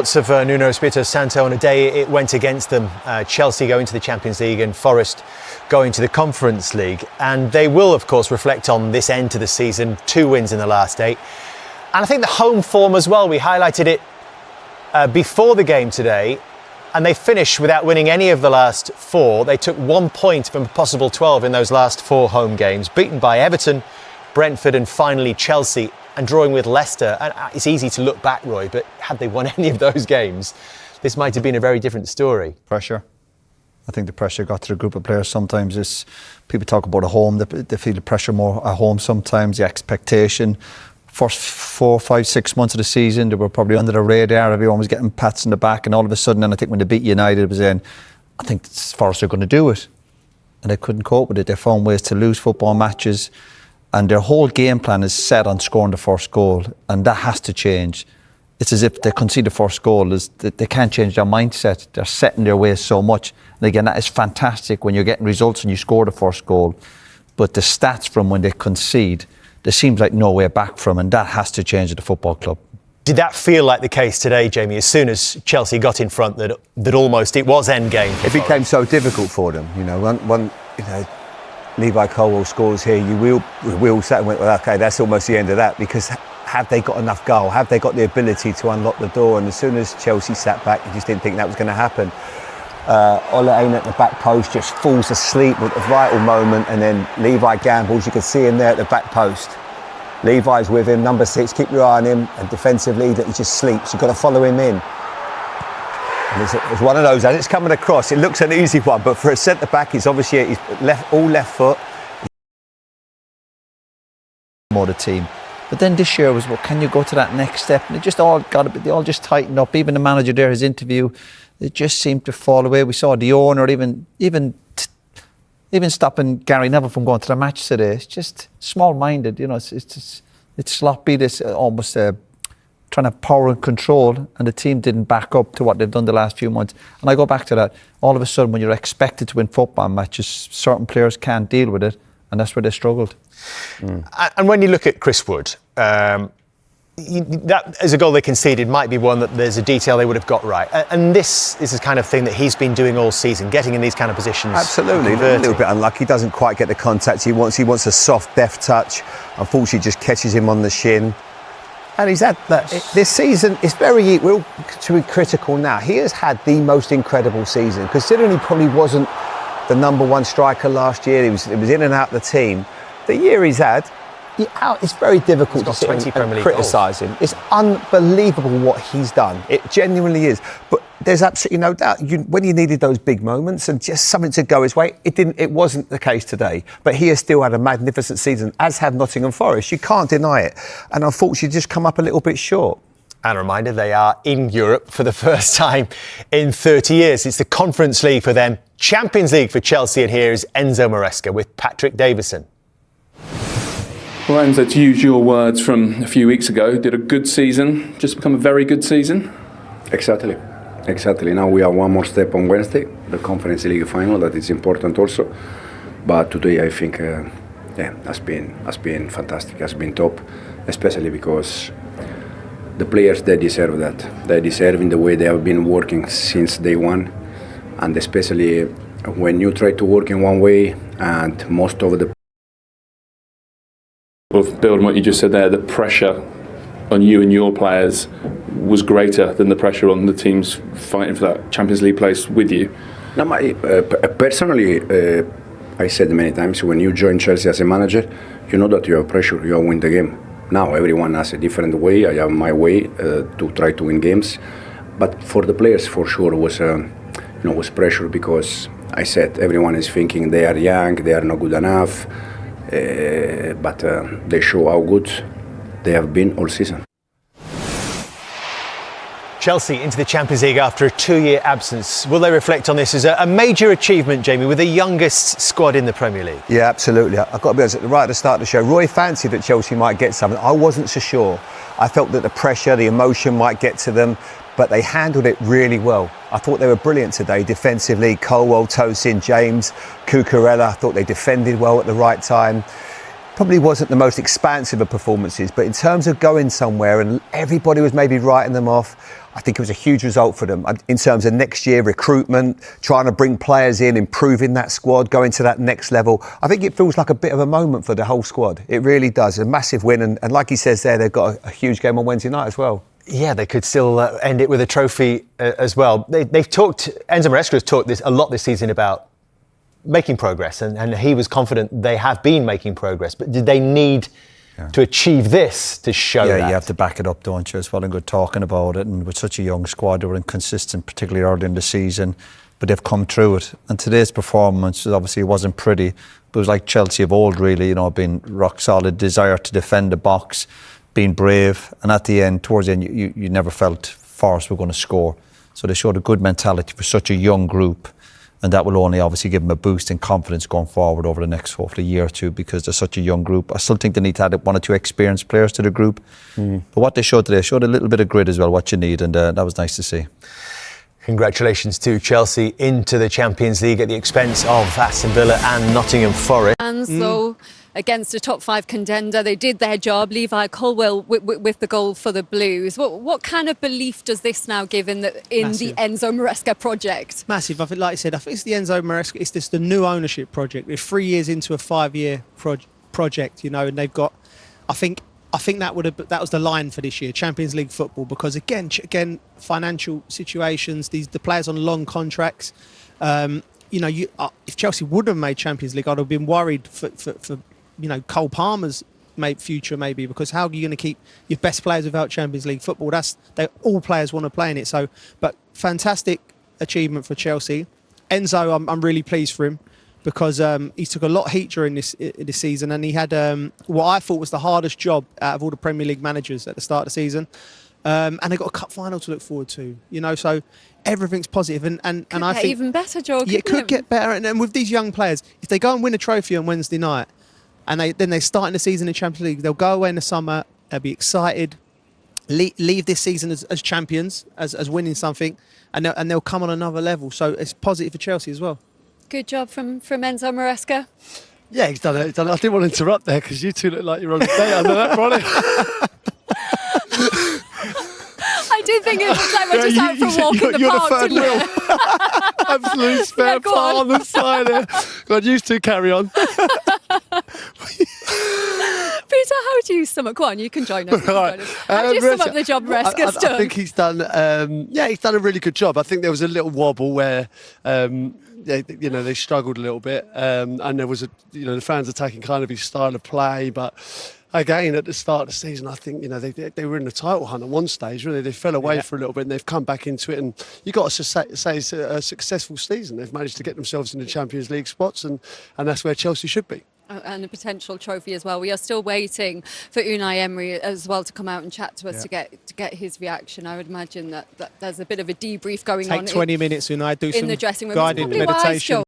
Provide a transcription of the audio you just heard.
Of Nuno Espirito Santo on a day it went against them. Chelsea going to the Champions League and Forest going to the Conference League, and they will of course reflect on this end to the season. 2 wins in the last 8, and I think the home form as well. We highlighted it before the game today, and they finished without winning any of the last 4. They took 1 point from a possible 12 in those last 4 home games, beaten by Everton, Brentford and finally Chelsea, and drawing with Leicester. And it's easy to look back, Roy, but had they won any of those games, this might have been a very different story. Pressure. I think the pressure got to the group of players. Sometimes it's, people talk about a home, they feel the pressure more at home sometimes, the expectation. First 4, 5, 6 months of the season, they were probably under the radar. Everyone was getting pats in the back, and all of a sudden, and I think when they beat United, it was in, I think Forest are going to do it. And they couldn't cope with it. They found ways to lose football matches. And their whole game plan is set on scoring the first goal, and that has to change. It's as if they concede the first goal, they can't change their mindset. They're set in their ways so much. And again, that is fantastic when you're getting results and you score the first goal. But the stats from when they concede, there seems like no way back from, and that has to change at the football club. Did that feel like the case today, Jamie, as soon as Chelsea got in front, that almost it was end game? It became so difficult for them, you know. Levi Colwill scores here, we all sat and went, well, OK, that's almost the end of that, because have they got enough goal? Have they got the ability to unlock the door? And as soon as Chelsea sat back, you just didn't think that was going to happen. Ole Aina at the back post just falls asleep at the vital moment, and then Levi gambles. You can see him there at the back post. Levi's with him, number 6, keep your eye on him, and defensively that he just sleeps. You've got to follow him in. And it's one of those, as it's coming across, it looks an easy one, but for a centre-back, it's obviously he's all left foot. More the team. But then this year was, well, can you go to that next step? And they all just tightened up. Even the manager there, his interview, it just seemed to fall away. We saw the owner even stopping Gary Neville from going to the match today. It's just small-minded, you know. It's sloppy. This almost trying to have power and control, and the team didn't back up to what they've done the last few months. And I go back to that. All of a sudden, when you're expected to win football matches, certain players can't deal with it, and that's where they struggled. And when you look at Chris Wood, that as a goal they conceded might be one that there's a detail they would have got right. And this is the kind of thing that he's been doing all season, getting in these kind of positions. Absolutely, a little bit unlucky. He doesn't quite get the contact he wants. He wants a soft, deft touch. Unfortunately, just catches him on the shin. And he's had that this season. It's we're all to be critical now. He has had the most incredible season, considering he probably wasn't the number 1 striker last year. He was in and out of the team. The year he's had, it's very difficult to sit and criticise him. It's unbelievable what he's done. It genuinely is. But there's absolutely no doubt, when you needed those big moments and just something to go his way, it wasn't the case today. But he has still had a magnificent season, as have Nottingham Forest. You can't deny it. And unfortunately, just come up a little bit short. And a reminder, they are in Europe for the first time in 30 years. It's the Conference League for them, Champions League for Chelsea, and here is Enzo Maresca with Patrick Davison. Well, Enzo, to use your words from a few weeks ago, did a good season just become a very good season? Exactly. Now we have one more step on Wednesday, the Conference League final. That is important also. But today I think, has been fantastic. Has been top, especially because the players, they deserve that. They deserve in the way they have been working since day one, and especially when you try to work in one way and most of the build on what you just said there, the pressure on you and your players was greater than the pressure on the teams fighting for that Champions League place with you. Now, personally, I said many times, when you join Chelsea as a manager, you know that you have pressure, you have to win the game. Now everyone has a different way. I have my way to try to win games, but for the players, for sure, was pressure, because I said everyone is thinking they are young, they are not good enough. But they show how good they have been all season. Chelsea into the Champions League after a 2-year absence. Will they reflect on this as a major achievement, Jamie, with the youngest squad in the Premier League? Yeah, absolutely. I've got to be honest, right at the start of the show, Roy fancied that Chelsea might get something. I wasn't so sure. I felt that the pressure, the emotion might get to them, but they handled it really well. I thought they were brilliant today defensively. Colwill, Tosin, James, Cucurella. I thought they defended well at the right time. probably wasn't the most expansive of performances, but in terms of going somewhere and everybody was maybe writing them off, I think it was a huge result for them in terms of next year recruitment, trying to bring players in, improving that squad, going to that next level. I think it feels like a bit of a moment for the whole squad. It really does. A massive win. And like he says there, they've got a huge game on Wednesday night as well. Yeah, they could still end it with a trophy as well. They've talked, Enzo Maresca has talked a lot this season about making progress, and he was confident they have been making progress. But did they need to achieve this to show that? Yeah, you have to back it up, don't you? It's well and good talking about it, and with such a young squad, they were inconsistent, particularly early in the season, but they've come through it. And today's performance, obviously, it wasn't pretty, but it was like Chelsea of old, really, you know, being rock solid, desire to defend the box, being brave, and at the end, towards the end, you never felt Forest were going to score. So they showed a good mentality for such a young group. And that will only obviously give them a boost in confidence going forward over the next, hopefully, year or two, because they're such a young group. I still think they need to add one or two experienced players to the group. But what they showed today showed a little bit of grit as well, what you need, and that was nice to see. Congratulations to Chelsea into the Champions League at the expense of Aston Villa and Nottingham Forest. And so, against a top 5 contender, they did their job. Levi Colwill with the goal for the Blues. What kind of belief does this now give in the Enzo Maresca project? Massive. I think, like I said, I think it's the Enzo Maresca. It's just the new ownership project. They're 3 years into a 5-year project, you know, and they've got. I think that was the line for this year, Champions League football, because again, financial situations. The players on long contracts. You know, if Chelsea would have made Champions League, I'd have been worried for you know, Cole Palmer's future maybe, because how are you going to keep your best players without Champions League football? All players want to play in it. So, but fantastic achievement for Chelsea. Enzo, I'm really pleased for him, because he took a lot of heat during this season, and he had what I thought was the hardest job out of all the Premier League managers at the start of the season. And they got a cup final to look forward to, you know, so everything's positive. And I think even better, Joe. Yeah, it could get better. And with these young players, if they go and win a trophy on Wednesday night, and then they start in the season in Champions League, they'll go away in the summer, they'll be excited, leave this season as champions, as winning something, and they'll come on another level. So it's positive for Chelsea as well. Good job from Enzo Maresca. Yeah, he's done it. I didn't want to interrupt there because you two look like you're on a date. I know that, Ronnie. I do think it's like we're just out for a walk in the you're park, the third didn't wheel. you? Absolute spare go part on. on the side there. God, you two carry on. Peter, how do you sum up? Go on, you can join us. How do you sum up the job Maresca's done? I think he's done. He's done a really good job. I think there was a little wobble where. They struggled a little bit, and there was the fans attacking kind of his style of play. But again, at the start of the season, I think they were in the title hunt at one stage. Really, they fell away for a little bit, and they've come back into it. And you got to say it's a successful season. They've managed to get themselves in the Champions League spots, and that's where Chelsea should be. And a potential trophy as well. We are still waiting for Unai Emery as well to come out and chat to us to get his reaction. I would imagine that there's a bit of a debrief going on. Take 20 minutes, Unai, do in some the dressing room. guided meditation.